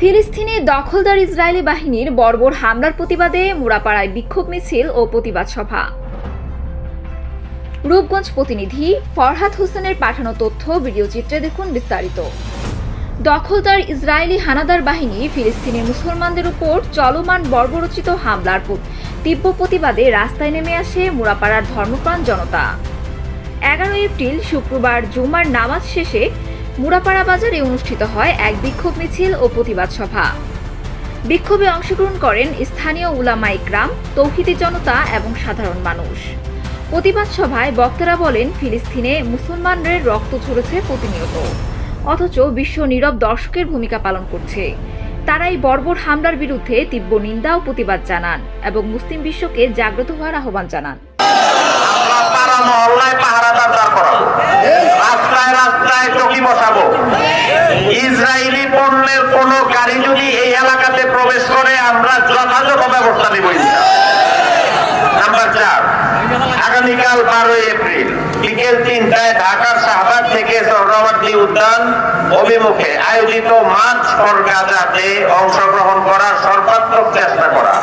ফিলিস্তিনে দখলদার ইসরায়েলি বাহিনীর বর্বর হামলার প্রতিবাদে মুরাপাড়ায় বিক্ষোভ মিছিল ও প্রতিবাদ সভা। রূপগঞ্জ প্রতিনিধি ফরহাদ হোসেনের পাঠানো তথ্য ভিডিও চিত্রে দেখুন বিস্তারিত। দখলদার ইসরায়েলি হানাদার বাহিনী ফিলিস্তিনি মুসলমানদের উপর চলমান বর্বরোচিত হামলার তীব্র প্রতিবাদে রাস্তায় নেমে আসে মুরাপাড়ার ধর্মপ্রাণ জনতা। 11 এপ্রিল শুক্রবার জুমার নামাজ শেষে মুরাপাড়া বাজারে অনুষ্ঠিত হয় এক বিক্ষোভ মিছিল ও প্রতিবাদ সভা। বিক্ষোভে অংশগ্রহণ করেন স্থানীয় উলামা ইকরাম, তৌহিদি জনতা এবং সাধারণ মানুষ। প্রতিবাদ সভায় বক্তারা বলেন, ফিলিস্তিনে মুসলমানদের রক্ত ঝরেছে প্রতিনিয়ত, অথচ বিশ্ব নীরব দর্শকের ভূমিকা পালন করছে। তারা এই বর্বর হামলার বিরুদ্ধে তীব্র নিন্দা ও প্রতিবাদ জানান এবং মুসলিম বিশ্বকে জাগ্রত হওয়ার আহ্বান জানান। রাস্তায় চকি বসাবো। ইসরায়েলি পণ্যের কোন গাড়ি যদি এই এলাকাতে প্রবেশ করে আমরা যথাযথ ব্যবস্থা নেব। নাম্বার 4, আগামীকাল 12 এপ্রিল বিকেল 3টায় ঢাকার শাহবাগ থেকে সোহরাওয়ার্দী উদ্যান অভিমুখে আয়োজিত মার্চ ফর গাজাতে অংশগ্রহণ করার সর্বাত্মক চেষ্টা করা।